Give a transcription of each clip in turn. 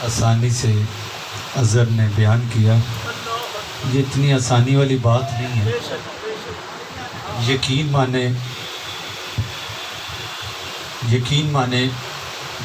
आसानी से अज़हर ने बयान किया, ये इतनी आसानी वाली बात नहीं है। यकीन माने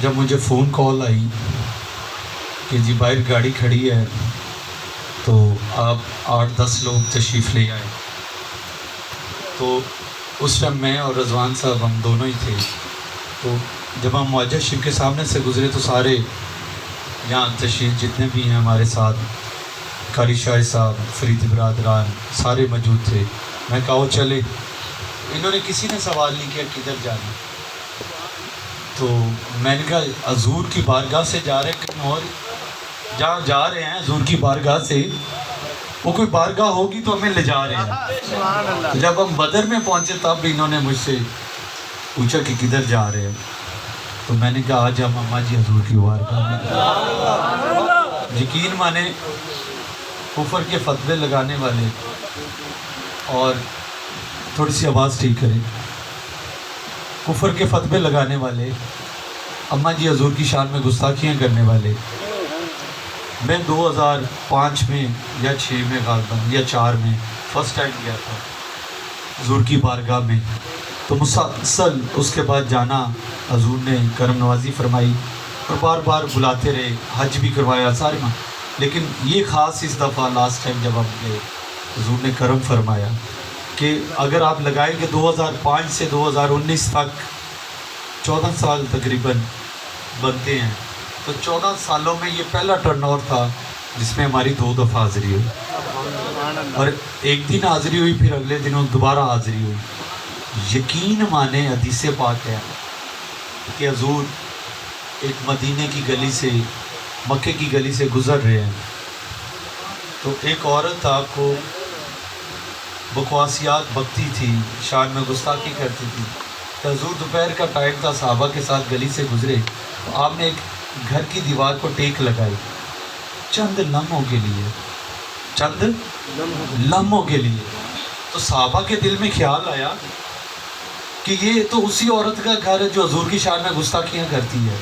जब मुझे फ़ोन कॉल आई कि जी बाहर गाड़ी खड़ी है तो आप 8-10 लोग तशरीफ़ ले आए, तो उस टाइम मैं और रज़वान साहब हम दोनों ही थे। तो जब हम मुआज़ शिप के सामने से गुज़रे तो सारे यहाँ तशरीफ़ जितने भी हैं हमारे साथ, कारी शाह साहब, फरीद बरादरान सारे मौजूद थे। मैं कहा चले, इन्होंने किसी ने सवाल नहीं किया किधर जाना, तो मैंने कहा हजूर की बारगाह से जा रहे कहीं और, जहाँ जा रहे हैं हजूर की बारगाह से वो कोई बारगाह होगी तो हमें ले जा रहे हैं। तो जब हम बदर में पहुँचे तब इन्होंने मुझसे पूछा कि किधर जा रहे हैं, तो मैंने कहा आज हम अम्मा जी हजूर की बारगाह में। यकीन माने कुफर के फतवे लगाने वाले, और थोड़ी सी आवाज़ ठीक करें, कुफर के फतवे लगाने वाले, अम्मा जी हजूर की शान में गुस्ताखियाँ करने वाले, मैं 2005 में या 6 में गालबन या 4 में फ़र्स्ट टाइम गया था हजूर की बारगाह में। तो मुसलसल उसके बाद जाना हजूर ने करम नवाजी फरमाई और बार बार बुलाते रहे, हज भी करवाया सारे में। लेकिन ये ख़ास इस दफ़ा लास्ट टाइम जब हम गए हजूर ने करम फरमाया कि अगर आप लगाएं कि 2005 से 2019 तक 14 साल तकरीबन बनते हैं, तो 14 सालों में ये पहला टर्नओवर था जिसमें हमारी 2 दफ़ा हाज़िरी हुई, और एक दिन हाज़िरी हुई, फिर अगले दिनों दोबारा हाज़िरी हुई। यकीन माने हदीस पाक है कि हजूर एक मदीने की गली से, मक्के की गली से गुज़र रहे हैं, तो एक औरत आपको बकवासियात बकती थी, शान में गुस्ताखी करती थी। तो हजूर दोपहर का टाइम था, सहाबा के साथ गली से गुज़रे, तो आपने एक घर की दीवार को टेक लगाई चंद लम्हों के लिए, चंद लम्हों के लिए। तो सहाबा के दिल में ख्याल आया कि ये तो उसी औरत का घर है जो हजूर की शान में गुस्ताखियाँ करती है,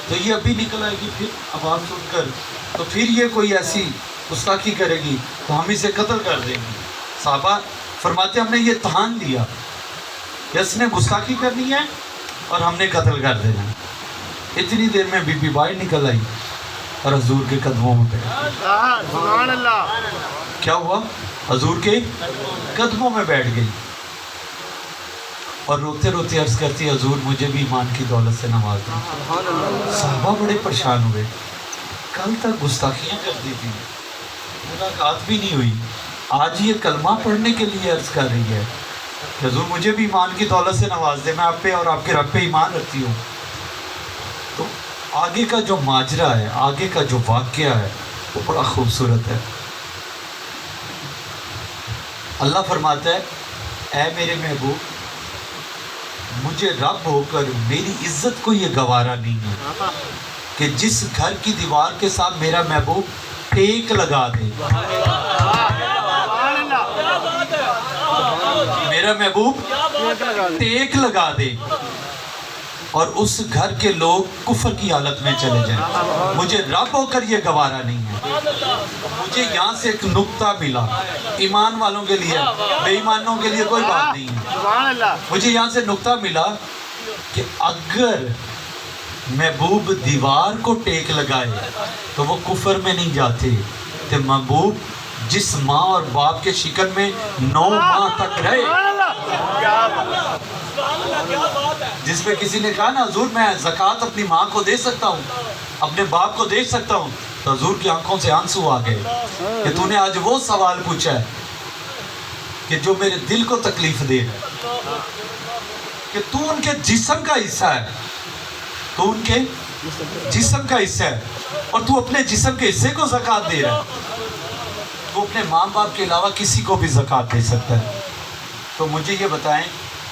तो ये अभी निकल आएगी फिर आवाज़ सुनकर, तो फिर ये कोई ऐसी गुस्ताखी करेगी तो हम इसे कत्ल कर देंगे। साहबा फरमाते हमने ये ठान लिया कि इसने गुस्ताखी करनी है और हमने कत्ल कर देना है। इतनी देर में बीबी बाई निकल आई और हजूर के कदमों में बैठ गई। क्या हुआ? हजूर के कदमों में बैठ गई और रोते रोते अर्ज करती, हजूर मुझे भी ईमान की दौलत से नवाज दें। साहबा बड़े परेशान हुए, कल तक गुस्ताखियाँ करती थी, मुलाकात भी नहीं हुई, आज ये कलमा पढ़ने के लिए अर्ज कर रही है कि हजूर मुझे भी ईमान की दौलत से नवाज दे, मैं आप पे और आपके रब पे ईमान रखती हूँ। तो आगे का जो माजरा है, आगे का जो वाक़या है, वो बड़ा खूबसूरत है। अल्लाह फरमाता है, ऐ मेरे महबूब, मुझे रब होकर मेरी इज्जत को ये गवारा नहीं है कि जिस घर की दीवार के साथ मेरा महबूब टेक लगा दे, मेरा महबूब टेक लगा दे और उस घर के लोग कुफर की हालत में चले जाएं। मुझे रब होकर ये गवारा नहीं है। मुझे यहाँ से एक नुक्ता मिला, ईमान वालों के लिए, बेईमानों के लिए कोई बात नहीं है। मुझे यहाँ से नुक्ता मिला कि अगर महबूब दीवार को टेक लगाए तो वो कुफर में नहीं जाते। तो महबूब जिस माँ और बाप के शिकन में 9 माह तक रहे, जिसमें किसी ने कहा ना हजूर मैं ज़कात अपनी माँ को दे सकता हूँ, अपने बाप को दे सकता हूँ, तो हजूर की आंखों से आंसू आ गए कि तूने आज वो सवाल पूछा है कि जो मेरे दिल को तकलीफ दे रहा है, कि तू उनके जिस्म का हिस्सा है, तू उनके जिस्म का हिस्सा है और तू अपने जिस्म के हिस्से को ज़कात दे रहा है। वो अपने माँ बाप के अलावा किसी को भी ज़कात दे सकता है। तो मुझे ये बताएं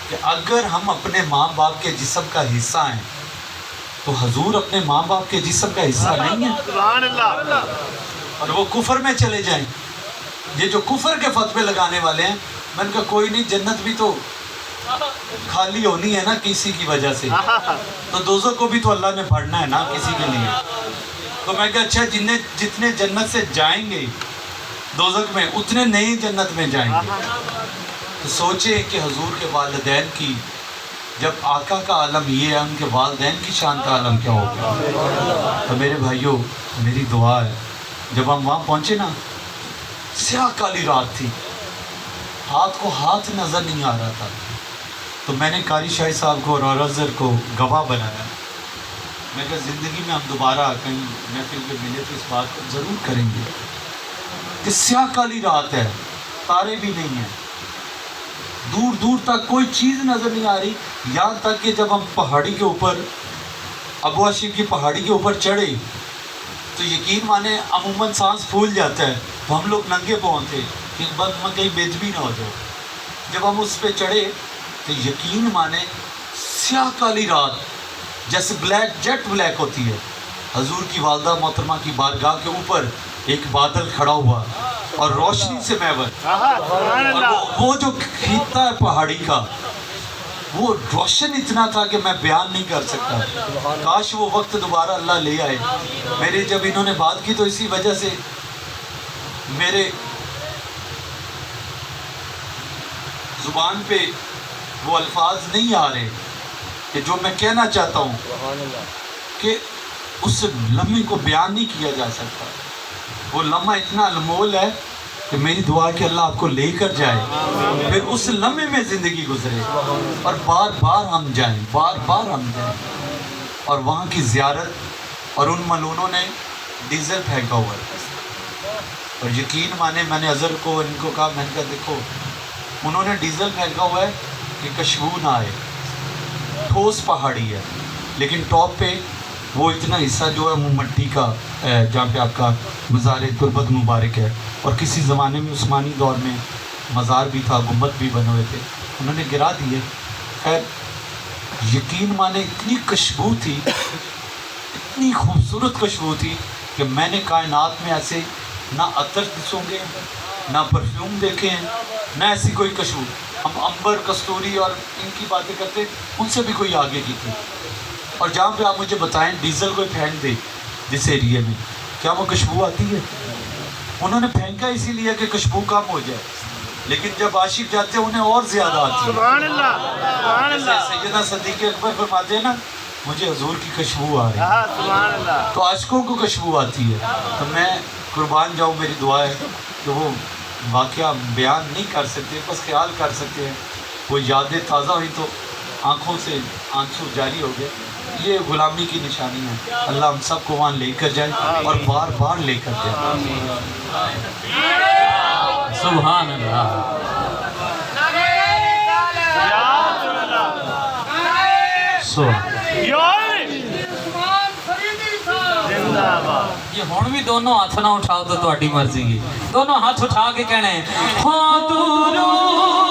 कि अगर हम अपने माँ बाप के जिस्म का हिस्सा हैं तो हजूर अपने माँ बाप के जिस्म का हिस्सा नहीं है और वो कुफर में चले जाएं। ये जो कुफर के फतवे लगाने वाले हैं, मैंने कहा कोई नहीं, जन्नत भी तो खाली होनी है ना किसी की वजह से, तो दोज़ख को भी तो अल्लाह ने भरना है ना किसी के लिए। तो मैं कहा अच्छा, जितने जन्नत से जाएंगे दोज़ख में उतने नई जन्नत में जाएंगे। तो सोचे कि हजूर के वालिदैन की, जब आका का आलम ये है, उनके वालिदैन की शान का आलम क्या होगा। तो मेरे भाइयों, मेरी दुआ है, जब हम वहाँ पहुँचे ना, स्याह काली रात थी, हाथ को हाथ नज़र नहीं आ रहा था। तो मैंने कारी शाही साहब को और औरज़र को गवाह बनाया। मैं कहा ज़िंदगी में हम दोबारा कहीं महफिल में मिले तो इस बात को ज़रूर करेंगे कि स्याह काली रात है, तारे भी नहीं हैं, दूर दूर तक कोई चीज़ नज़र नहीं आ रही। यहाँ तक कि जब हम पहाड़ी के ऊपर, अबू हाशिम की पहाड़ी के ऊपर चढ़े तो यकीन माने अमूमन सांस फूल जाता है, तो हम लोग नंगे पाँव थे कि बस मैं कहीं बेदबी ना हो जाए। जब हम उस पर चढ़े तो यकीन माने स्याह काली रात, जैसे ब्लैक जेट ब्लैक होती है। हजूर की वालदा मोहतरमा की बारगाह के ऊपर एक बादल खड़ा हुआ और रोशनी से महवर, और वो जो खींचता है पहाड़ी का, वो रोशन इतना था कि मैं बयान नहीं कर सकता। काश वो वक्त दोबारा अल्लाह ले आए। मेरे जब इन्होंने बात की तो इसी वजह से मेरे ज़ुबान पे वो अल्फाज नहीं आ रहे कि जो मैं कहना चाहता हूँ कि उस लम्हे को बयान नहीं किया जा सकता। वो लम्हा इतना अनमोल है कि मेरी दुआ है कि अल्लाह आपको लेकर जाए, फिर उस लम्हे में ज़िंदगी गुजरे और बार बार हम जाएं, बार बार हम जाएं। और वहाँ की ज़ियारत, और उन मलूनों ने डीजल फेंका हुआ है। और यकीन माने, मैंने अज़हर को इनको कहा, मैंने कहा देखो उन्होंने डीजल फेंका हुआ है कि खुशबू ना आए, ठोस पहाड़ी है, लेकिन टॉप पे वो इतना हिस्सा जो है वो मिट्टी का है, जहाँ पे आपका मज़ार तुर्बत मुबारक है। और किसी ज़माने में उस्मानी दौर में मज़ार भी था, गुंबद भी बने हुए थे, उन्होंने गिरा दिए। खैर यकीन माने इतनी खुशबू थी, इतनी खूबसूरत खुशबू थी कि मैंने कायनात में ऐसे ना अतर सूंघे, ना परफ्यूम देखे हैं, ना ऐसी कोई खुशबू। हम अंबर, कस्तूरी और इनकी बातें करते, उनसे भी कोई आगे की थी। और जहाँ पे आप मुझे बताएं डीजल कोई फेंक दे जिस एरिए में, क्या वो खुशबू आती है? उन्होंने फेंका इसीलिए कि खुशबू कम हो जाए, लेकिन जब आशिक जाते हैं उन्हें और ज़्यादा आती है। सुभान अल्लाह, सुभान अल्लाह। सैयदना सिद्दीक़ अकबर फरमाते हैं ना, मुझे हुजूर की खुशबू आ रही है, सुभान अल्लाह। तो आशिकों को खुशबू आती है। तो मैं कुर्बान जाऊँ, मेरी दुआ है कि वो वाक़या बयान नहीं कर सकते, बस ख्याल कर सकते हैं। वो यादें ताज़ा हुई तो आँखों से आंसू जारी हो गए। ये गुलामी की निशानी है। अल्लाह हम सबको वहाँ लेकर जाए और बार बार लेकर जाए। सुभान अल्लाह। ये हुण भी दोनों हाथ ना उठाओ तो तुहाडी मर्जी है। दोनों हाथ उठा के कहना है, हाँ दुरूद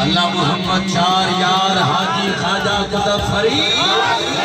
अल्लाह मोहम्मद चार यार हाजी खाजा कुतुब फरीद